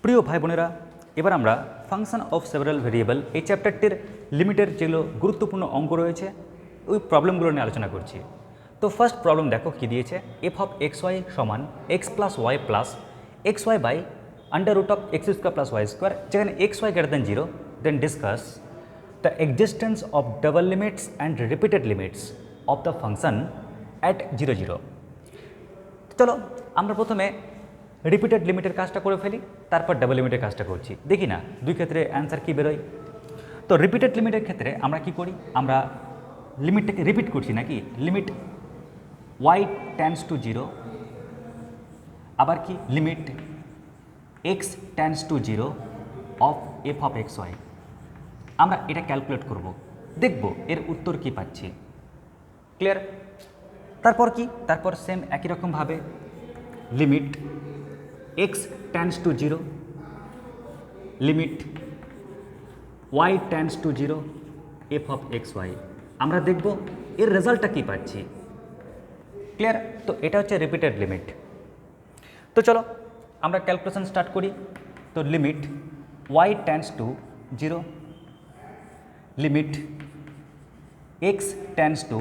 প্রিয় ভাই বোনেরা, এবার আমরা ফাংশন অফ সেভারাল ভেরিয়েবল এই চ্যাপ্টারটির লিমিটের যেগুলো গুরুত্বপূর্ণ অঙ্ক রয়েছে ওই প্রবলেমগুলো নিয়ে আলোচনা করছি। তো ফার্স্ট প্রবলেম দেখো কি দিয়েছে, এফ অফ এক্স ওয়াই সমান x plus y plus x y by under root of x square plus y square, যেখানে x y greater than zero, then discuss the existence of double limits and repeated limits of the function at 0 0। চলো আমরা প্রথমে repeated লিমিটের কাজটা করে ফেলি, তারপর double লিমিটের কাজটা করছি। দেখি না দুই ক্ষেত্রে অ্যান্সার কী বেরোয়। তো রিপিটেড লিমিটের ক্ষেত্রে আমরা কি করি, আমরা লিমিটটাকে রিপিট করছি নাকি, limit y tends to zero, আবার কি limit x tends to zero of f of x y. আমরা এটা ক্যালকুলেট করব, দেখব এর উত্তর কি পাচ্ছি। ক্লিয়ার? তারপর কি, তারপর সেম একই রকমভাবে limit x tends to zero, limit y tends to zero f of x y. আমরা দেখব এর রেজাল্টটা কী পাচ্ছি। ক্লিয়ার? তো এটা হচ্ছে রিপিটেড লিমিট। তো চলো আমরা ক্যালকুলেশন স্টার্ট করি। তো limit y tends to zero, limit x tends to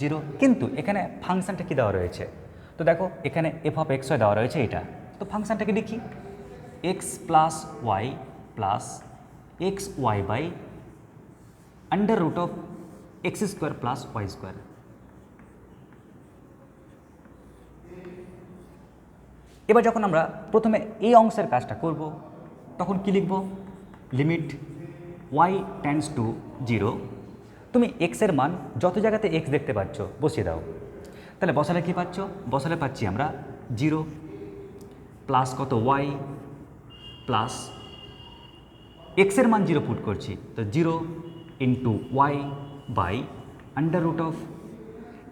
zero, কিন্তু এখানে ফাংশনটা কী দেওয়া রয়েছে। তো দেখো এখানে এফ অফ এক্স ওয়াই দেওয়া রয়েছে এটা, তো ফাংশনটাকে লিখি x plus y plus x y by under root of x square plus y square. এবার যখন আমরা প্রথমে এই অংশের কাজটা করব তখন কি লিখব, limit y tends to zero, তুমি এক্সের মান যত জায়গাতে এক্স দেখতে পাচ্ছ বসিয়ে দাও। তাহলে বসালে কী পাচ্ছ, বসালে পাচ্ছি আমরা জিরো প্লাস কত ওয়াই প্লাস এক্সের মান জিরো পুট করছি, তো zero into y by under root of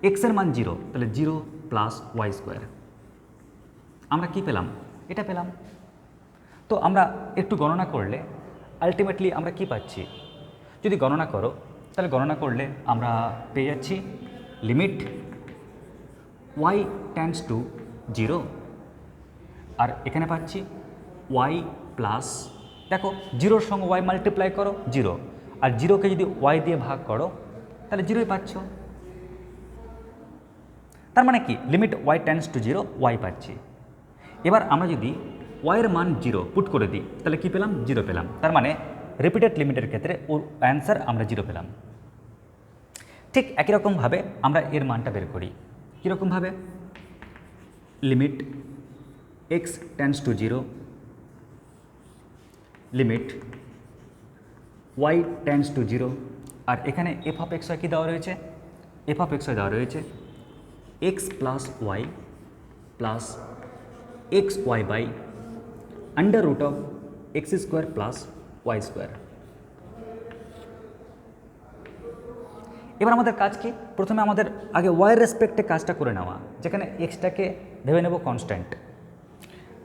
এক্সের মান জিরো, তাহলে জিরো প্লাস ওয়াই স্কোয়ার। আমরা কি পেলাম, এটা পেলাম। তো আমরা একটু গণনা করলে আলটিমেটলি আমরা কি পাচ্ছি, যদি গণনা করো তাহলে গণনা করলে আমরা পেয়ে যাচ্ছি limit y tends to zero, আর এখানে পাচ্ছি ওয়াই প্লাস, দেখো জিরোর সঙ্গে ওয়াই মাল্টিপ্লাই করো জিরো, আর জিরোকে যদি ওয়াই দিয়ে ভাগ করো তাহলে জিরোই পাচ্ছ। তার মানে কি limit y tends to zero y পাচ্ছি। এবার আমরা যদি ওয়াইয়ের মান জিরো পুট করে দিই তাহলে কি পেলাম, জিরো পেলাম। তার মানে রিপিটেড লিমিটের ক্ষেত্রে ওর অ্যান্সার আমরা জিরো পেলাম। ঠিক একই রকমভাবে আমরা এর মানটা বের করি। কীরকমভাবে, limit x tends to zero, limit y tends to zero, আর এখানে এফ অফ এক্স ওয়াই কী দেওয়া রয়েছে, এফ অফ এক্স ওয়াই দেওয়া রয়েছে x plus y plus x y by under root of x square plus y square. এবার আমাদের কাজ কি, প্রথমে আমাদের আগে ওয়াইয়ের রেসপেক্টে কাজটা করে নেওয়া, যেখানে এক্সটাকে ভেবে নেব কনস্ট্যান্ট।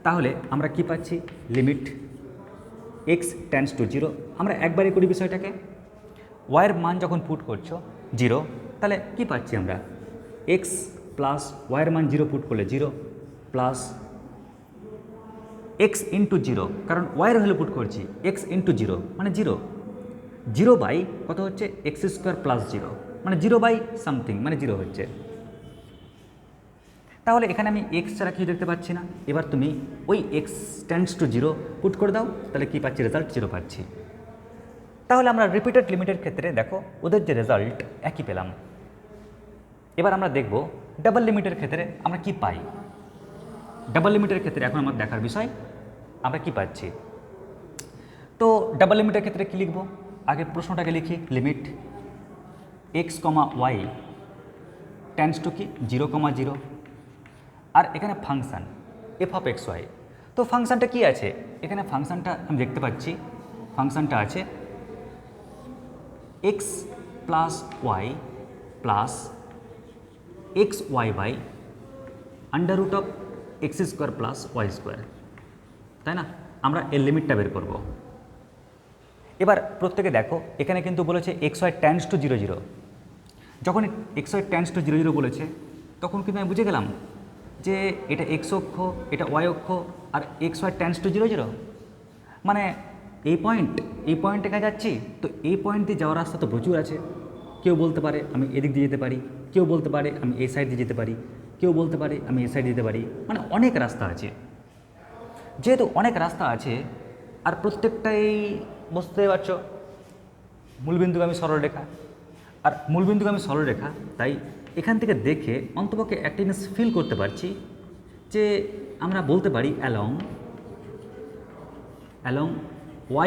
তাহলে আমরা কি পাচ্ছি, limit x tends to zero, আমরা একবারই করি বিষয়টাকে, ওয়াইয়ের মান যখন পুট করছো জিরো, তাহলে কি পাচ্ছি আমরা, এক্স প্লাস ওয়াইয়ের মান জিরো পুট করলে zero plus x into zero, কারণ ওয়াইয়ের ভ্যালু পুট করছি, এক্স ইন্টু জিরো মানে জিরো, জিরো বাই কত হচ্ছে এক্স স্কোয়ার প্লাস জিরো, মানে জিরো বাই সামথিং মানে জিরো হচ্ছে। তাহলে এখানে আমি এক্স ছাড়া কিছু দেখতে পাচ্ছি না। এবার তুমি ওই x tends to zero put করে দাও, তাহলে কী পাচ্ছি, রেজাল্ট জিরো পাচ্ছি। তাহলে আমরা রিপিটেড লিমিটের ক্ষেত্রে দেখো ওদের যে রেজাল্ট একই পেলাম। এবার আমরা দেখব ডাবল লিমিটের ক্ষেত্রে আমরা কি পাই। ডাবল লিমিটের ক্ষেত্রে এখন আমার দেখার বিষয় আমরা কি পাচ্ছি। তো ডাবল লিমিটের ক্ষেত্রে কী লিখব, আগে প্রশ্নটাকে লিখি, limit x comma y tends to কি জিরো কমা জিরো, আর এখানে function f of x y. তো ফাংশানটা কি আছে, এখানে ফাংশানটা আমি দেখতে পাচ্ছি, ফাংশানটা আছে x plus y plus x y by under root of x square plus y square, তাই না? আমরা এর লিমিটটা বের করব। এবার প্রত্যেকে দেখো এখানে কিন্তু বলেছে x y tends to zero zero, যখন x y tends to zero zero বলেছে তখন কিন্তু আমি বুঝে গেলাম যে এটা এক্স অক্ষ, এটা ওয়াই অক্ষ, আর x y tends to zero zero, মানে এই পয়েন্টে কাছে যাচ্ছি, তো এই পয়েন্ট দিয়ে যাওয়ার রাস্তা তো প্রচুর আছে। কেউ বলতে পারে আমি এদিক দিয়ে যেতে পারি, কেউ বলতে পারে আমি এই সাইড দিয়ে যেতে পারি, কেউ বলতে পারে আমি এই সাইড যেতে পারি, মানে অনেক রাস্তা আছে। যেহেতু অনেক রাস্তা আছে আর প্রত্যেকটাই বুঝতে পারছো মূলবিন্দুগামী সরলরেখা, আর মূলবিন্দুগামী সরলরেখা, তাই এখান থেকে দেখে অন্তপক্ষে একটা জিনিস ফিল করতে পারছি যে আমরা বলতে পারি along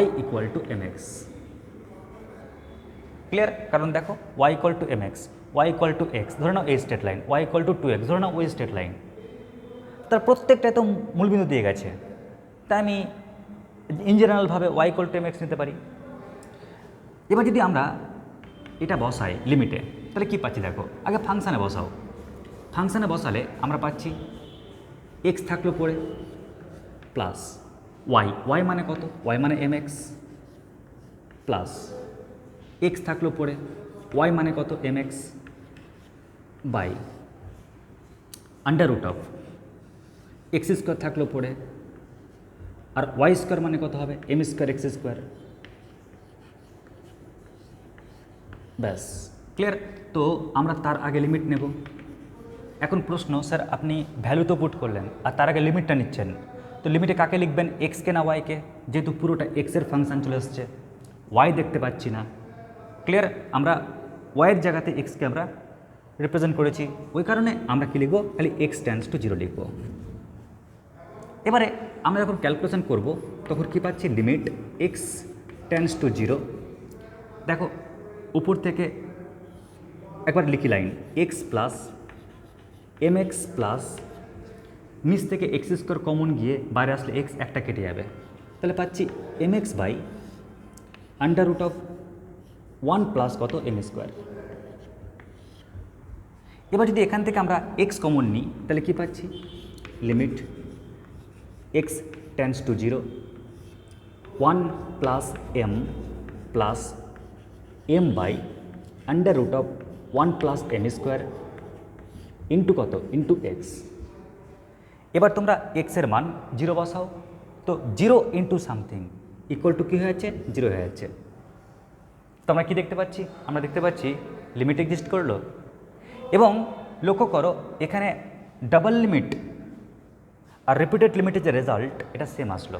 y equal to mx। Clear? কারণ দেখো y equal to mx, y equal two x, ধরে নাও এই straight line, y equal two 2x, ধরে নাও ওই স্ট্রেট লাইন, তার প্রত্যেকটাই তো মূলবিন্দু দিয়ে গেছে, তাই আমি ইন জেনারেলভাবে y ইকুয়াল টু mx নিতে পারি। এবার যদি আমরা এটা বসাই লিমিটে, তাহলে কী পাচ্ছি দেখো, আগে ফাংশানে বসাও। ফাংশানে বসালে আমরা পাচ্ছি x থাকলো পরে প্লাস y মানে কত, y মানে mx, প্লাস x থাকলো পরে y মানে কত mx by under root of x square থাকলো পরে, আর y স্কোয়ার মানে কত হবে m স্কোয়ার এক্স স্কোয়ার। ব্যাস, ক্লিয়ার? তো আমরা তার আগে লিমিট নেব। এখন প্রশ্ন, স্যার আপনি ভ্যালু তো পুট করলেন আর তার আগে লিমিটটা নিচ্ছেন, তো লিমিটে কাকে লিখবেন, এক্সকে না ওয়াইকে? যেহেতু পুরোটা এক্সের ফাংশান চলে এসছে, ওয়াই দেখতে পাচ্ছি না। ক্লিয়ার? আমরা ওয়াইয়ের জায়গাতে এক্সকে আমরা রিপ্রেজেন্ট করেছি, ওই কারণে আমরা কী লিখব, খালি এক্স টেন্ডস টু 0 লিখব। এবারে আমরা যখন ক্যালকুলেশন করব তখন কী পাচ্ছি, লিমিট এক্স টেন্ডস টু 0। দেখো উপর থেকে একবার লিখি line, x plus mx plus নিচ থেকে এক্স স্কোয়ার কমন গিয়ে বাইরে আসলে এক্স একটা কেটে যাবে, তাহলে পাচ্ছি mx by under root of 1 plus কত m স্কোয়ার। এবার যদি এখান থেকে আমরা এক্স কমন নিই তাহলে কী পাচ্ছি, limit x tends to 0 1 plus m plus m by under root of 1 plus m square into কত, ইন্টু এক্স। এবার তোমরা এক্সের মান 0 বসাও, তো 0 ইন্টু সামথিং ইকুয়াল টু কী হয়ে যাচ্ছে, 0 হয়ে যাচ্ছে। তো আমরা কী দেখতে পাচ্ছি, আমরা দেখতে পাচ্ছি লিমিট এক্সিস্ট করলো। এবং লক্ষ্য করো এখানে ডাবল লিমিট আর রিপিটেড লিমিটের যে রেজাল্ট এটা সেম আসলো,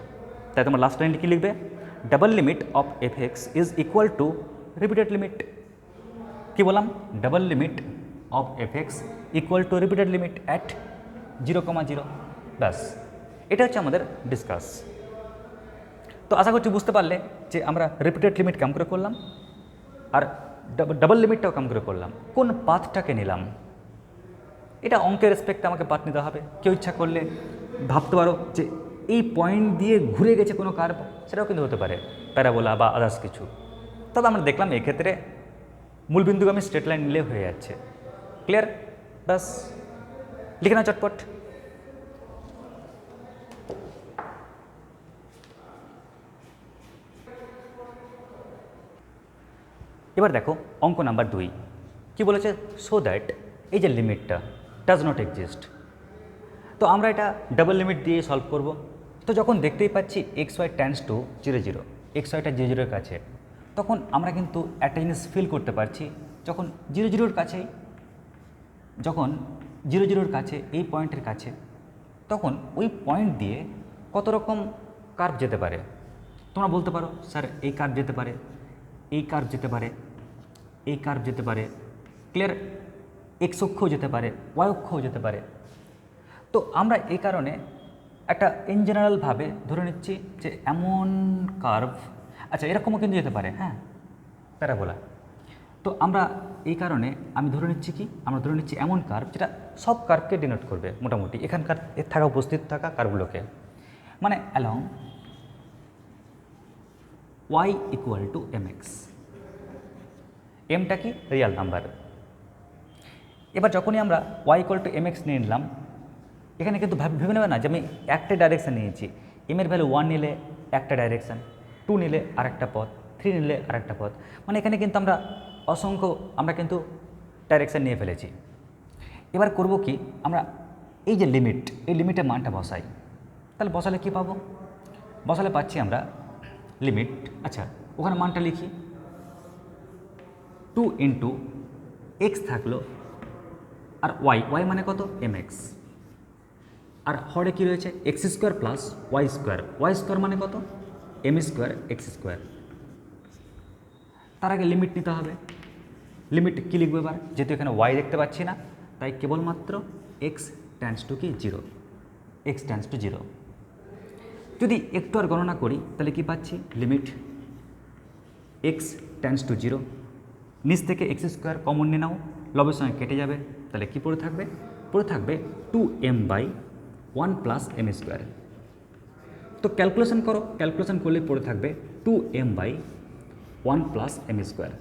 তাই তোমার লাস্ট লাইনটি কী লিখবে, double limit of f x is equal to repeated limit. কী বললাম, double limit of f x equal to repeated limit at 0,0। ব্যাস, এটা হচ্ছে আমাদের ডিসকাস। তো আশা করছি বুঝতে পারলে যে আমরা রিপিটেড লিমিট কেমন করে করলাম আর ডাবল লিমিটটাও কেমন করে করলাম, কোন পাথটাকে নিলাম। এটা অঙ্কের রেসপেক্টে আমাকে পাথ নিতে হবে। কেউ ইচ্ছা করলে ভাবতে পারো যে এই পয়েন্ট দিয়ে ঘুরে গেছে কোনো কার্ভ, সেটাও কিন্তু হতে পারে, প্যারাবোলা বা আদার্স কিছু। তবে আমরা দেখলাম এক্ষেত্রে মূলবিন্দুগামী স্ট্রেট লাইন নিলে হয়ে যাচ্ছে। ক্লিয়ার? ব্যাস, লিখে নাও চটপট। এবার দেখো অঙ্ক নাম্বার 2 কি বলেছে, সো দ্যাট এই যে লিমিটটা ডাজ নট এক্সিস্ট। তো আমরা এটা ডাবল লিমিট দিয়ে সলভ করব। তো যখন দেখতেই পাচ্ছি x y tends to 0,0, x ওয়াইটা 0,0 কাছে, তখন আমরা কিন্তু একটা জিনিস ফিল করতে পারছি, যখন 0,0 কাছেই, যখন 0,0 কাছে, এই পয়েন্টের কাছে, তখন ওই পয়েন্ট দিয়ে কত রকম কার্ভ যেতে পারে। তোমরা বলতে পারো স্যার এই কার্ভ যেতে পারে, এই কার্ভ যেতে পারে, এই কার্ভ যেতে পারে। ক্লিয়ার? এক্স অক্ষও যেতে পারে, ওয়াই অক্ষও যেতে পারে। তো আমরা এই কারণে একটা ইন জেনারেলভাবে ধরে নিচ্ছি যে এমন কার্ভ, আচ্ছা এরকমও কিন্তু যেতে পারে, হ্যাঁ, প্যারাবোলা। তো আমরা এই কারণে আমি ধরে নিচ্ছি কি, আমরা ধরে নিচ্ছি এমন কার্ভ যেটা সব কার্ভকে ডিনোট করবে মোটামুটি, এখানকার এর থাকা উপস্থিত থাকা কার্ভগুলোকে, মানে along y equal to mx। এমটা কি, রিয়াল নাম্বার। এবার যখনই আমরা y ইকুয়াল টু mx নিয়ে নিলাম, এখানে কিন্তু ভেবে নেবে না যে আমি একটা ডাইরেকশান নিয়েছি, এম এর ভ্যালু 1 নিলে একটা ডাইরেকশান, 2 নিলে আরেকটা পথ, 3 নিলে আরেকটা পথ, মানে এখানে কিন্তু আমরা অসংখ্য আমরা কিন্তু ডাইরেকশান নিয়ে ফেলেছি। এবার করব কি, আমরা এই যে লিমিট, এই লিমিটের মানটা বসাই। তাহলে বসালে কি পাবো, বসালে পাচ্ছি আমরা লিমিট, আচ্ছা ওখানে মানটা লিখি, 2 ইন্টু এক্স থাকলো আর ওয়াই মানে কত mx, আর হরে কী রয়েছে x square plus y square মানে কত এম স্কোয়ার এক্স স্কোয়ার। তার আগে লিমিট নিতে হবে, লিমিট কী লিখবো এবার, যেহেতু এখানে ওয়াই দেখতে পাচ্ছি না তাই কেবলমাত্র এক্স টেন্ডস টু কি zero, x tends two zero. যদি একটু আর গণনা করি তাহলে কি পাচ্ছি, limit x tends two zero, নিচ থেকে এক্স স্কোয়ার কমন নিয়ে নাও, লবের সঙ্গে কেটে যাবে, তাহলে কি পড়ে থাকবে, পড়ে থাকবে 2m/1 প্লাস এম স্কোয়ার। তো ক্যালকুলেশন করো, ক্যালকুলেশন করলে পড়ে থাকবে 2m/1 প্লাস এম স্কোয়ার।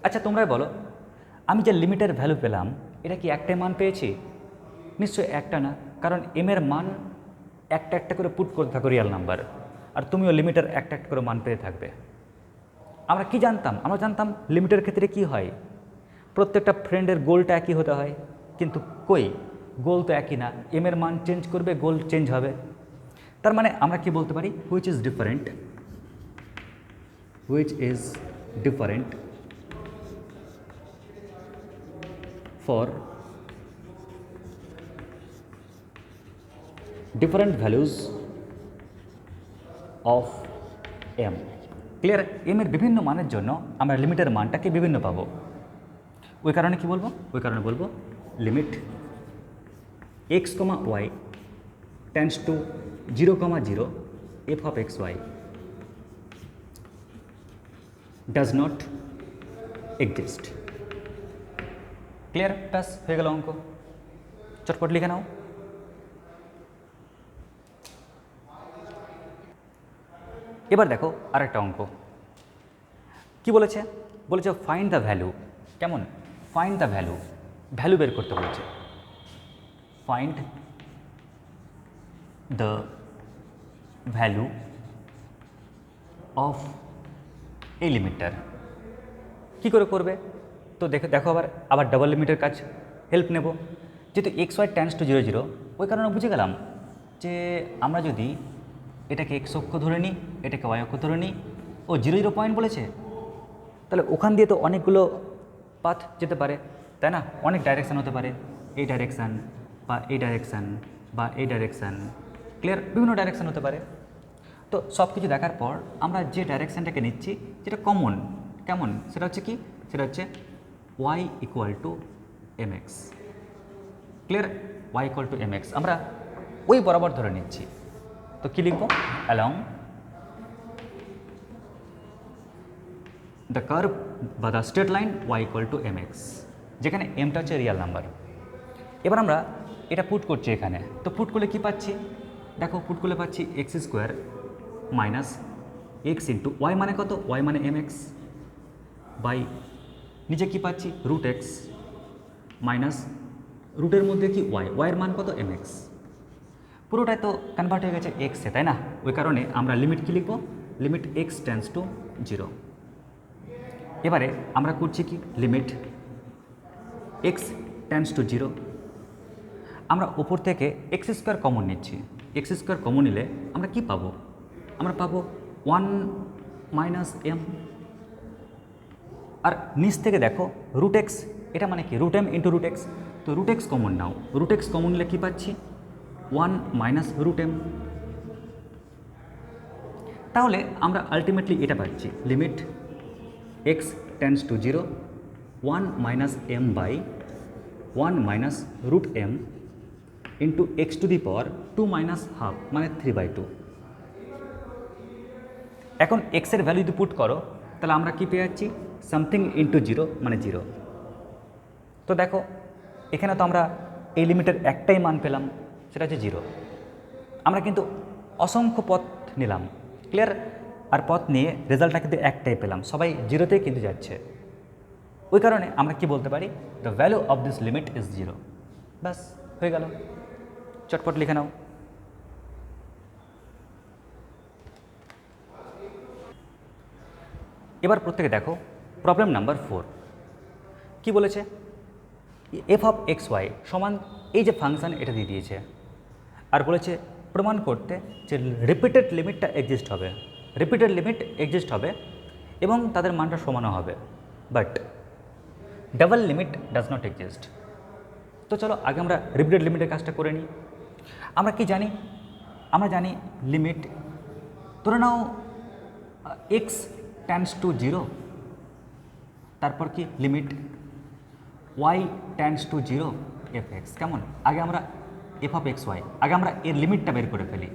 আচ্ছা তোমরাই বলো, আমি যে লিমিটের ভ্যালু পেলাম এটা কি একটাই মান পেয়েছি? নিশ্চয়ই একটা না, কারণ এম এর মান একটা একটা করে পুট করতে থাকো রিয়াল নাম্বার, আর তুমিও লিমিটের একটা একটা করে মান পেয়ে থাকবে। আমরা কি জানতাম, আমরা জানতাম লিমিটের ক্ষেত্রে কি হয়, প্রত্যেকটা ফ্রেন্ডের গোলটা একই হতে হয়, কিন্তু কই গোল তো একই না, এম এর মান চেঞ্জ করবে গোল চেঞ্জ হবে। তার মানে আমরা কি বলতে পারি, which is different for different values of m. Clear, m এর বিভিন্ন মানের জন্য আমরা লিমিটের মানটাকে বিভিন্ন পাবো। ওই কারণে কি বলবো, ওই কারণে বলবো limit x comma y tends to 0,0 f of x y does not exist. Clear, ব্যাস হয়ে গেল অঙ্ক, চটপট লিখে নাও। এবার দেখো আরেকটা অঙ্ক কি বলেছে, বলেছে ফাইন্ড দ্য ভ্যালু, কেমন ফাইন্ড দ্য ভ্যালু, ভ্যালু বের করতে বলেছে, ফাইন্ড দ্য ভ্যালু অফ এই লিমিটটার। কী করে করবে, তো দেখো আবার ডাবল লিমিটের কাজ হেল্প নেব, যেহেতু এক্স ওয়াই টেন্ডস টু 0,0, ওই কারণে বুঝে গেলাম যে আমরা যদি এটাকে এক্স অক্ষ ধরে নিই, এটাকে ওয়াই অক্ষ ধরে নিই, ও 0,0 পয়েন্ট বলেছে, তাহলে ওখান দিয়ে তো অনেকগুলো পাথ যেতে পারে, তাই না, অনেক ডাইরেকশান হতে পারে, এই ডাইরেকশান বা এই ডাইরেকশান বা এই ডাইরেকশান, ক্লিয়ার, বিভিন্ন ডাইরেকশান হতে পারে। তো সব কিছু দেখার পর আমরা যে ডাইরেকশানটাকে নিচ্ছি যেটা কমন, কেমন সেটা হচ্ছে কি, সেটা হচ্ছে y equal to m x. Clear, y equal to m x আমরা ওই বরাবর ধরে নিচ্ছি। তো কী লিখব, অ্যালং দ্য কার্ভ বা the straight line y equal to m x, যেখানে এমটা হচ্ছে রিয়াল নাম্বার। এবার আমরা এটা পুট করছি এখানে, তো পুট করলে কী পাচ্ছি, দেখো পুট করলে পাচ্ছি x square minus x into y মানে কত, ওয়াই মানে এম এক্স, বাই নিচে কী পাচ্ছি রুট এক্স মাইনাস রুটের মধ্যে কি ওয়াই, ওয়াইয়ের মান কত এম এক্স, পুরোটাই তো কনভার্ট হয়ে গেছে এক্সে, তাই না, ওই কারণে আমরা লিমিট কী লিখব, লিমিট এক্স টেন্ডস টু 0। এবারে আমরা করছি কি, লিমিট এক্স টেন্ডস টু 0, আমরা ওপর থেকে এক্স স্কোয়ার কমন নিচ্ছি, এক্স স্কোয়ার কমন নিলে আমরা কি পাবো, আমরা পাবো 1 মাইনাস এম, আর নিচ থেকে দেখো রুট এক্স, এটা মানে কি root m into root x, তো রুট এক্স কমন নাও, রুট এক্স কমন নিলে কী পাচ্ছি 1 মাইনাস রুট এম। তাহলে আমরা আলটিমেটলি এটা পাচ্ছি, limit x tends to 0 1 minus m by 1 minus root m into x to the power 2 minus half মানে 3/2। এখন এক্সের ভ্যালু যদি পুট করো তাহলে আমরা কি পেয়ে যাচ্ছি, সামথিং ইন্টু 0 মানে 0। তো দেখো এখানে তো আমরা এই লিমিটের একটাই মান পেলাম, সেটা হচ্ছে 0। আমরা কিন্তু অসংখ্য পথ নিলাম, ক্লিয়ার, আর পথ নিয়ে রেজাল্টটা কিন্তু একটাই পেলাম, সবাই 0তেই কিন্তু যাচ্ছে। ওই কারণে আমরা কি বলতে পারি, the value of this limit is 0। ব্যাস হয়ে গেল, চটপট লিখে নাও। এবার প্রত্যেকে দেখো প্রবলেম নাম্বার 4 কি বলেছে, এফ অফ এক্স ওয়াই সমান এই যে ফাংশান এটা দিয়ে দিয়েছে, আর বলেছে প্রমাণ করতে যে রিপিটেড লিমিটটা এক্সিস্ট হবে, রিপিটেড লিমিট এক্সিস্ট হবে এবং তাদের মানটা সমানও হবে, but double limit does not exist. তো চলো আগে আমরা রিপিটেড লিমিটের কাজটা করে নিই। আমরা কি জানি? আমরা জানি লিমিট, ধরে নাও এক্স টেন্ডস টু 0, তারপর কি limit y tends to 0 f x. কেমন? আগে আমরা এফ অফ এক্স ওয়াই, আগে আমরা এর লিমিটটা বের করে ফেলি।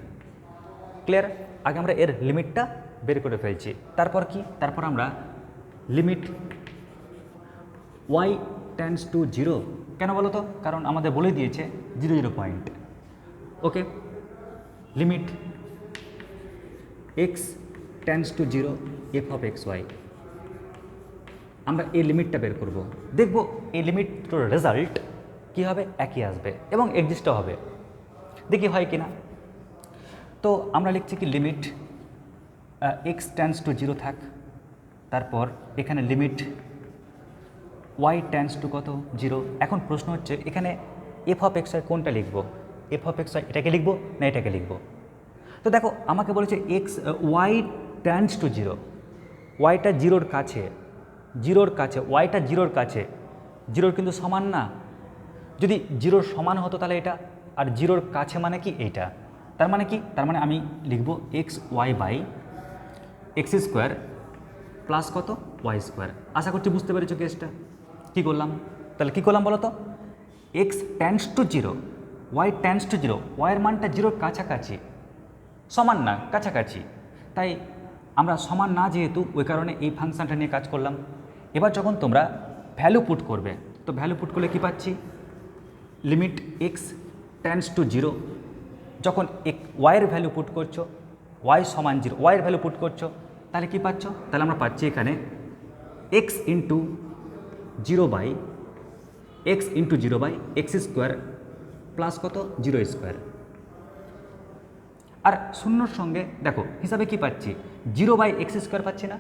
ক্লিয়ার? আগে আমরা এর লিমিটটা বের করে ফেলছি। তারপর কি? তারপর আমরা লিমিট ওয়াই টেন্ডস টু 0, কেন বলো তো? কারণ আমাদের বলে দিয়েছে 0 0 point. Okay, limit x tends to 0 f of x y, আমরা এই লিমিটটা বের করব। দেখব এই লিমিটটার রেজাল্ট কী হবে, একই আসবে এবং এক্সিস্টও হবে। দেখি হয় কি না। তো আমরা লিখছি কি লিমিট এক্স টেন্ডস টু 0 থাক, তারপর এখানে লিমিট ওয়াই টেন্ডস টু কত 0। এখন প্রশ্ন হচ্ছে এখানে এফ অফ এক্স ওয়াই কোনটা লিখব? এফ অফ এক্স ওয়াই এটাকে লিখব না এটাকে লিখব? তো দেখো আমাকে বলেছে এক্স ওয়াই টেন্ডস টু 0, ওয়াইটা 0-র কাছে, 0-র কাছে, ওয়াইটা 0-র কাছে, 0-র কিন্তু সমান না। যদি 0-র সমান হতো তাহলে এটা, আর 0-র কাছে মানে কি এইটা। তার মানে কি? তার মানে আমি লিখব x y by x square plus কত ওয়াই স্কোয়ার। আশা করছি বুঝতে পেরেছো কেসটা। কী করলাম তাহলে? কী করলাম বলো তো? X tends to 0, y tends to 0, ওয়াইয়ের মানটা 0-র কাছাকাছি, সমান না, কাছাকাছি। তাই আমরা সমান না যেহেতু, ওই কারণে এই ফাংশনটা নিয়ে কাজ করলাম। এবার যখন তোমরা ভ্যালু পুট করবে, তো ভ্যালু পুট করলে কী পাচ্ছি? লিমিট এক্স টেন্ডস টু 0, যখন ওয়াইয়ের ভ্যালু পুট করছো, ওয়াই সমান 0, ওয়াইয়ের ভ্যালু পুট করছো, তাহলে কী পাচ্ছ? তাহলে আমরা পাচ্ছি এখানে x into 0 by x into 0 by x square plus কত 0 স্কোয়ার। আর শূন্যর সঙ্গে দেখো হিসাবে কি পাচ্ছি? 0 বাই এক্স স্কোয়ার পাচ্ছি না?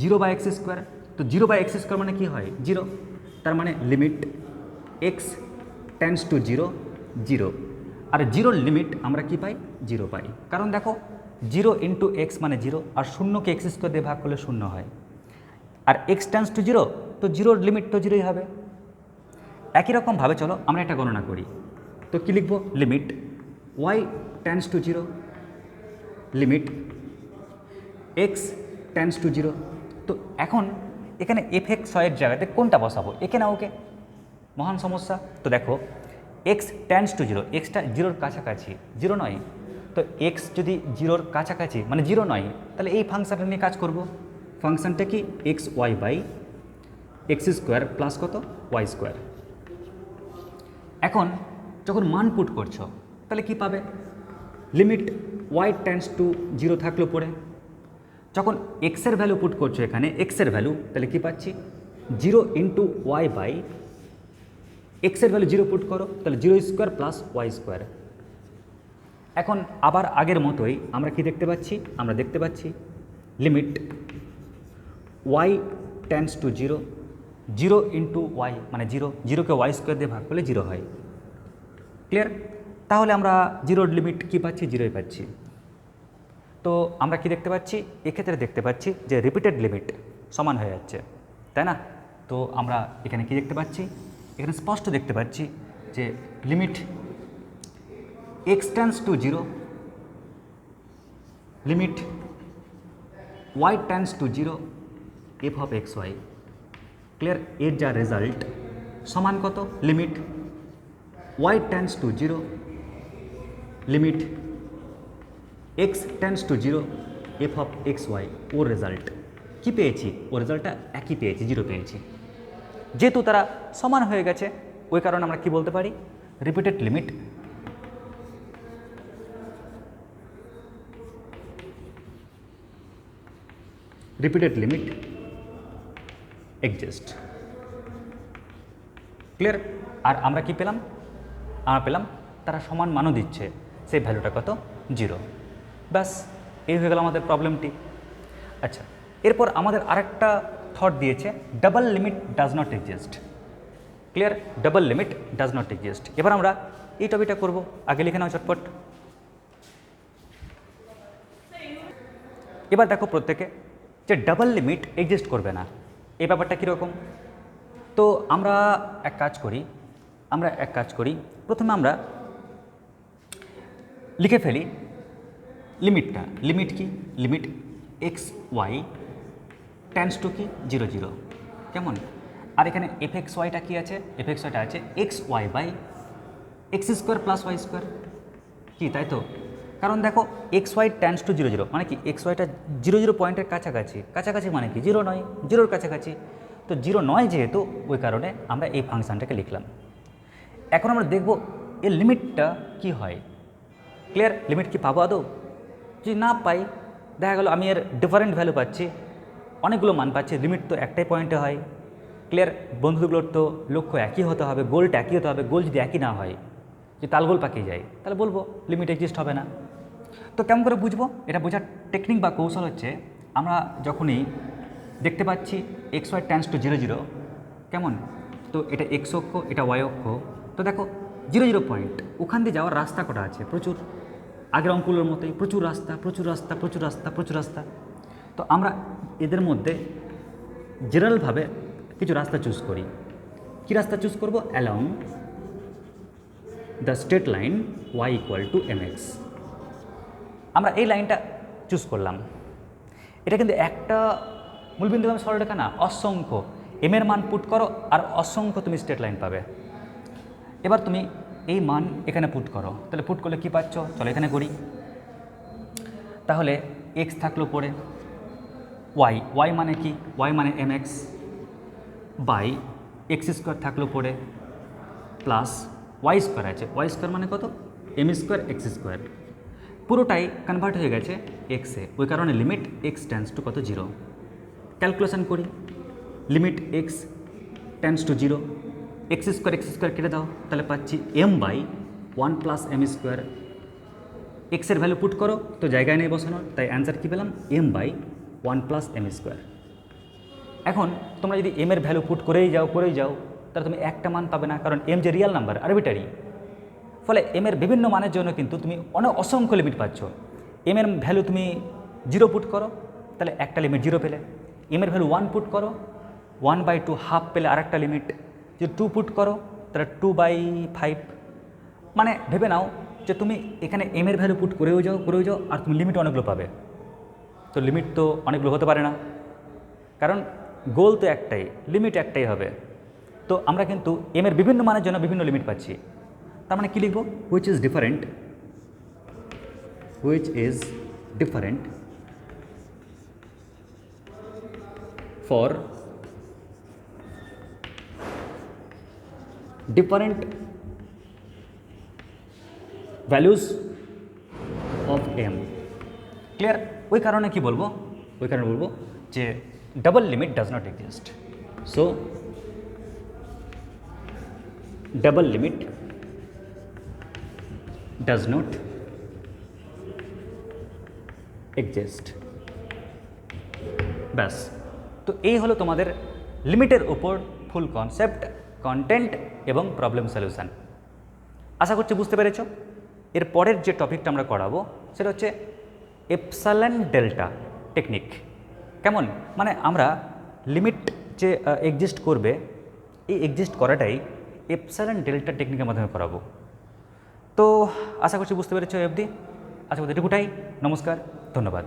0 বাই এক্স স্কোয়ার, তো 0 বাই এক্স স্কোয়ার মানে কি হয়? 0। তার মানে লিমিট এক্স টেন্ডস টু 0 0, আর 0-র লিমিট আমরা কি পাই? 0 পাই। কারণ দেখো 0 ইন্টু এক্স মানে 0, আর শূন্যকে এক্স স্কোয়ার দিয়ে ভাগ করলে 0 হয়, আর এক্স টেন্ডস টু 0, তো 0-র লিমিট তো 0ই হবে। একই রকমভাবে চলো আমরা একটা গণনা করি। তো কী লিখব? Limit y tends to 0, limit x tends to 0। তো এখন এখানে এফ এক্স ওয়াইয়ের জায়গাতে কোনটা বসাবো, একে না ওকে? মহান সমস্যা। তো দেখো এক্স টেন্ডস টু 0, এক্সটা 0-র কাছাকাছি, 0 নয়। তো এক্স যদি 0-র কাছাকাছি মানে 0 নয়, তাহলে এই ফাংশনটা নিয়ে কাজ করব। ফাংশনটা কি? X y by x square plus কত ওয়াই স্কোয়ার। এখন যখন মান পুট করছো তাহলে কি পাবে? লিমিট ওয়াই টেন্ডস টু 0 থাকলো পরে, যখন এক্সের ভ্যালু পুট করছো এখানে এক্সের ভ্যালু, তাহলে কি পাচ্ছি? 0 ইন্টু ওয়াই বাই এক্সের ভ্যালু 0 পুট করো, তাহলে 0 স্কোয়ার প্লাস ওয়াই স্কোয়ার। এখন আবার আগের মতোই আমরা কি দেখতে পাচ্ছি? আমরা দেখতে পাচ্ছি limit y tends to 0, 0 into y মানে 0, 0কে ওয়াই স্কোয়ার দিয়ে ভাগ করলে 0 হয়। ক্লিয়ার? তাহলে আমরা 0-র লিমিট কী পাচ্ছি? 0ই পাচ্ছি। তো আমরা কি দেখতে পাচ্ছি? এক্ষেত্রে দেখতে পাচ্ছি যে রিপিটেড লিমিট সমান হয়ে যাচ্ছে, তাই না? তো আমরা এখানে কি দেখতে পাচ্ছি? এখানে স্পষ্ট দেখতে পাচ্ছি যে limit x tends to 0, limit y tends to 0 f of x y. Clear? এর যা রেজাল্ট সমান কত? Limit y tends to 0, limit x tends to 0 f of x y. ওর রেজাল্ট কী পেয়েছি? ওর রেজাল্টটা একই পেয়েছি, 0 পেয়েছি। যেহেতু তারা সমান হয়ে গেছে, ওই কারণে আমরা কি বলতে পারি? Repeated limit exist. ক্লিয়ার? আর আমরা কি পেলাম? আমরা পেলাম তারা সমান মানও দিচ্ছে, সেই ভ্যালুটা কত? 0। ব্যাস, এই হয়ে গেল আমাদের প্রবলেমটি। আচ্ছা, এরপর আমাদের আরেকটা থট দিয়েছে, double limit does not exist. Clear? Double limit does not exist. এবার আমরা এই টপিকটা করব। আগে লিখে নাও চটপট। এবার দেখো প্রত্যেকে যে ডাবল লিমিট এক্সিস্ট করবে না, এই ব্যাপারটা কীরকম। তো আমরা এক কাজ করি প্রথমে আমরা লিখে ফেলি লিমিটটা। লিমিট কি? Limit x y tends to কি 0 0, কেমন? আর এখানে এফ এক্স ওয়াইটা কী আছে? এফ এক্স ওয়াইটা আছে x y by x square plus y square, কি তাই তো? কারণ দেখো এক্স ওয়াই টেন্ডস টু 0 0 মানে কি এক্স ওয়াইটা 0 0 পয়েন্টের কাছাকাছি, কাছাকাছি মানে কি 0 নয়, 0-র কাছাকাছি। তো 0 নয় যেহেতু, ওই কারণে আমরা এই ফাংশানটাকে লিখলাম। এখন আমরা দেখব এর লিমিটটা কি হয়। ক্লিয়ার? লিমিট কি পাবো আদৌ? যদি না পাই, দেখা গেল আমি এর ডিফারেন্ট ভ্যালু পাচ্ছি, অনেকগুলো মান পাচ্ছি, লিমিট তো একটাই পয়েন্টে হয়। ক্লিয়ার? বন্ধুগুলোর তো লক্ষ্য একই হতে হবে, গোলটা একই হতে হবে। গোল যদি একই না হয়, যদি তালগোল পাকিয়ে যায়, তাহলে বলবো লিমিট এক্সিস্ট হবে না। তো কেমন করে বুঝবো? এটা বোঝার টেকনিক বা কৌশল হচ্ছে, আমরা যখনই দেখতে পাচ্ছি এক্স ওয়াই টেন্ডস টু 0 0, কেমন? তো এটা এক্স অক্ষ, এটা ওয়াই অক্ষ। তো দেখো 0 0 পয়েন্ট, ওখান দিয়ে যাওয়ার রাস্তা কটা আছে? প্রচুর। আগের অঙ্কগুলোর মতোই প্রচুর রাস্তা, প্রচুর রাস্তা, প্রচুর রাস্তা, প্রচুর রাস্তা। তো আমরা এদের মধ্যে জেনারেলভাবে কিছু রাস্তা চুজ করি। কি রাস্তা চুজ করব? Along the straight line y equal to m x. আমরা এই লাইনটা চুজ করলাম। এটা কিন্তু একটা মূলবিন্দু সরলরেখা না, অসংখ্য এম এর মান পুট করো আর অসংখ্য তুমি স্ট্রেট লাইন পাবে। এবার তুমি এই মান এখানে পুট করো, তাহলে পুট করলে কী পাচ্ছ? চলো এখানে করি। তাহলে এক্স থাকলো পরে, ওয়াই, ওয়াই মানে কি? ওয়াই মানে m x by x square থাকলো পরে, প্লাস ওয়াই স্কোয়ার আছে। ওয়াই স্কোয়ার মানে কত? M square x square. পুরোটাই কনভার্ট হয়ে গেছে এক্সে, ওই কারণে লিমিট এক্স টেন্ডস টু কত? 0। ক্যালকুলেশন করি, limit x tends to 0, x square কেটে দাও, তাহলে পাচ্ছি m by 1 plus m square. এক্সের ভ্যালু পুট করো, তো জায়গায় নেই বসানোর, তাই অ্যান্সার কী পেলাম? M by 1 plus m square. এখন তোমরা যদি এম এর ভ্যালু পুট করেই যাও, তাহলে তুমি একটা মান পাবে না, কারণ এম যে রিয়াল নাম্বার, আরবিটারি। ফলে এম এর বিভিন্ন মানের জন্য কিন্তু তুমি অসংখ্য লিমিট পাচ্ছ। এম এর ভ্যালু তুমি 0 পুট করো, তাহলে একটা লিমিট 0 পেলে। এম এর ভ্যালু 1 পুট করো, 1/2 হাফ পেলে আরেকটা লিমিট। যদি 2 পুট করো, তাহলে 2/5। মানে ভেবে নাও যে তুমি এখানে এম এর ভ্যালু পুট করেও যাও, আর তুমি লিমিট অনেকগুলো পাবে। তো লিমিট তো অনেকগুলো হতে পারে না, কারণ গোল তো একটাই, লিমিট একটাই হবে। তো আমরা কিন্তু এম এর বিভিন্ন মানের জন্য বিভিন্ন লিমিট পাচ্ছি। তার মানে কী লিখব? Which is different for different values of m. Clear? ওই কারণে কি বলবো? ওই কারণে বলবো যে double limit does not exist. So double limit does not exist. ব্যাস। তো এই হলো তোমাদের লিমিটের উপর ফুল কনসেপ্ট, কন্টেন্ট এবং প্রবলেম সলিউশন। আশা করছি বুঝতে পেরেছ। এর পরের যে টপিকটা আমরা করাবো সেটা হচ্ছে এপসাইলন ডেল্টা টেকনিক। কেমন? মানে আমরা লিমিট যে এক্সিস্ট করবে, এই এক্সিস্ট করাটাই এপসাইলন ডেল্টা টেকনিকের মাধ্যমে করাবো। তো আশা করছি বুঝতে পেরেছ অবধি। আশা করছি এটুকুটাই। নমস্কার, ধন্যবাদ।